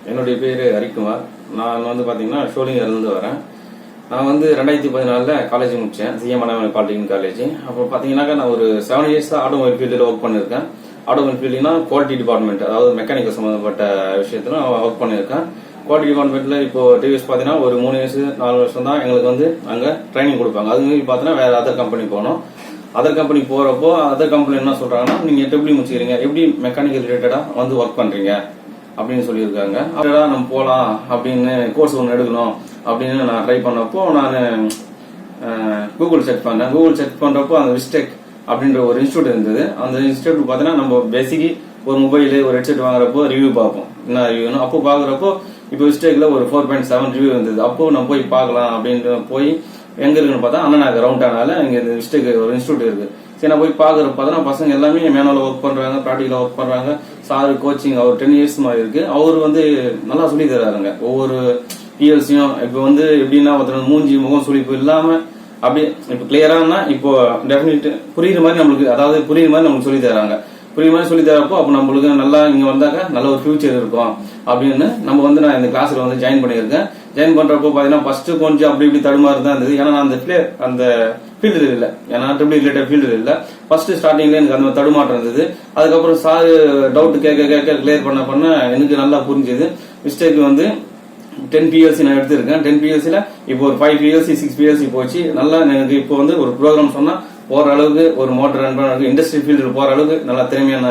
என்னுடைய பேர் ஹரிக்குமார். நான் வந்து பார்த்தீங்கன்னா ஷோலிங்கர்லேருந்து வரேன். நான் வந்து 2014 காலேஜ் முடித்தேன், சிஎம் பாலிடெக்னிக் காலேஜ். அப்போ பார்த்தீங்கன்னாக்கா நான் ஒரு 7 இயர்ஸ் தான் ஆட்டோமொபைல் ஃபீல்டில் ஒர்க் பண்ணியிருக்கேன். ஆட்டோமொபைல் ஃபீல்டுனா குவாலிட்டி டிபார்ட்மெண்ட், அதாவது மெக்கானிக்கல் சம்மந்தப்பட்ட விஷயத்தில் ஒர்க் பண்ணியிருக்கேன். குவாலிட்டி டிபார்ட்மெண்ட்டில் இப்போ டிவிஎஸ் பார்த்தீங்கன்னா ஒரு 3 இயர்ஸ் 4 வருஷம் தான் எங்களுக்கு வந்து அங்கே ட்ரைனிங் கொடுப்பாங்க. அது மாதிரி பார்த்தீங்கன்னா வேறு அதர் கம்பெனி போனோம். அதர் கம்பெனி போகிறப்போ அதர் கம்பெனி என்ன சொல்கிறாங்கன்னா, நீங்கள் எப்படி முடிச்சுக்கிறீங்க, எப்படி மெக்கானிக்கல் ரிலேட்டடாக வந்து ஒர்க் பண்ணுறீங்க அப்படின்னு சொல்லியிருக்காங்க. அப்படின்னா நம்ம போகலாம் அப்படின்னு கோர்ஸ் ஒன்று எடுக்கணும் அப்படின்னு நான் ட்ரை பண்ணப்போ நான் கூகுள் செக் பண்ணேன். கூகுள் செக் பண்ணுறப்போ அந்த விஸ்டெக் அப்படின்ற ஒரு இன்ஸ்டியூட் இருந்தது. அந்த இன்ஸ்டியூட் பார்த்தீங்கன்னா நம்ம பேசிக்கலி ஒரு மொபைலு ஒரு ஹெட்செட் வாங்குறப்போ ரிவ்யூ பார்ப்போம், என்ன ரிவ்யூன்னு. அப்போ பார்க்குறப்போ இப்போ விஸ்டெக்கில் ஒரு 4.7 ரிவ்யூ இருந்தது. அப்போ நம்ம போய் பார்க்கலாம் அப்படின்ட்டு போய் எங்கே இருக்குன்னு பார்த்தா அண்ணா நகர் ரவுண்டானால இங்கே இந்த விஸ்டெக் ஒரு இன்ஸ்டியூட் இருக்கு. சரி, நான் போய் பார்க்குறப்ப பார்த்தா பசங்க எல்லாமே மேனுவலாக ஒர்க் பண்ணுறாங்க, ப்ராக்டிக்கலாக ஒர்க் பண்ணுறாங்க. சார் கோச்சிங் அவர் 10 இயர்ஸ் மாதிரி இருக்கு. அவர் வந்து நல்லா சொல்லி தராருங்க. ஒவ்வொரு பிஎல்சியும் இப்போ வந்து எப்படின்னா ஒருத்தர் மூஞ்சி முகம் சுழிப்பு இல்லாமல் அப்படியே இப்போ கிளியரானா இப்போ டெஃபினட் புரியுற மாதிரி நம்மளுக்கு, அதாவது புரியுற மாதிரி நம்மளுக்கு சொல்லி தராங்க. புரியுற மாதிரி சொல்லி தரப்போ அப்போ நம்மளுக்கு நல்லா இங்கே வந்தாக்கா நல்ல ஒரு ஃபியூச்சர் இருக்கும் அப்படின்னு நம்ம வந்து நான் இந்த கிளாஸில் வந்து ஜாயின் பண்ணியிருக்கேன். ஜாயின் பண்ணுறப்போ பார்த்தீங்கன்னா ஃபர்ஸ்ட் கொஞ்சம் அப்படி இப்படி தடுமாறு தான் இருந்தது. ஏன்னா நான் அந்த ஃபீல்டு இல்லை, ஏன்னா ட்ரிபிள் ரிலேட்டட் ஃபீல்டு இல்லை. ஃபர்ஸ்ட் ஸ்டார்டிங்ல எனக்கு அந்த தடுமாற்றம் இருந்தது. அதுக்கப்புறம் சார் டவுட் கேட்க கிளியர் பண்ண எனக்கு நல்லா புரிஞ்சுது. மிஸ்டேக் வந்து 10 PLC நான் எடுத்திருக்கேன். 10 PLCல இப்போ ஒரு 5 PLC 6 PLC போச்சு. நல்லா எனக்கு இப்போ வந்து ஒரு ப்ரோக்ராம் சொன்னா போற அளவுக்கு, ஒரு மோட்டர் ரன் பண்ண அளவுக்கு, இண்டஸ்ட்ரி ஃபீல்டு போற அளவுக்கு நல்லா திறமையான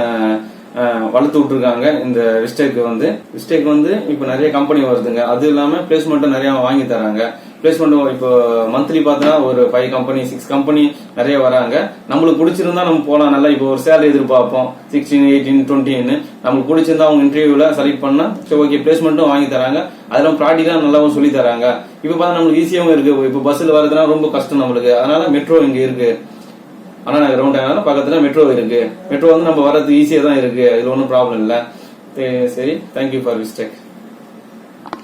வளர்த்து விட்டுருக்காங்க இந்த விஸ்டெக் வந்து இப்போ நிறைய கம்பெனி வருதுங்க. அது இல்லாம பிளேஸ்மெண்ட்டும் நிறைய வாங்கி தராங்க. பிளேஸ்மெண்ட் இப்போ மந்த்லி பார்த்தா ஒரு 5 கம்பெனி 6 கம்பெனி நிறைய வராங்க. நம்மளுக்கு பிடிச்சிருந்தா நம்ம போலாம். நல்லா இப்போ ஒரு சேலரி எதிர்பார்ப்போம் 16, 18, 20ன்னு. நம்மளுக்கு பிடிச்சிருந்தா அவங்க இன்டர்வியூல செலக்ட் பண்ணா சரி ஓகே பிளேஸ்மெண்ட்டும் வாங்கி தராங்க. அதெல்லாம் ப்ராக்டிக்கலா நல்லாவும் சொல்லி தராங்க. இப்போ பார்த்தா நம்மளுக்கு ஈஸியாவும் இருக்கு. இப்போ பஸ்ல வரதுனா ரொம்ப கஷ்டம் நம்மளுக்கு. அதனால மெட்ரோ இங்க இருக்கு, ஆனா நாங்கள் ரவுண்ட் பக்கத்துல மெட்ரோ இருக்கு. மெட்ரோ வந்து நம்ம வர்றது ஈஸியா தான் இருக்கு, இதுல ஒன்றும் ப்ராப்ளம் இல்லை. சரி, தேங்க்யூ ஃபார் விஸ்டெக்.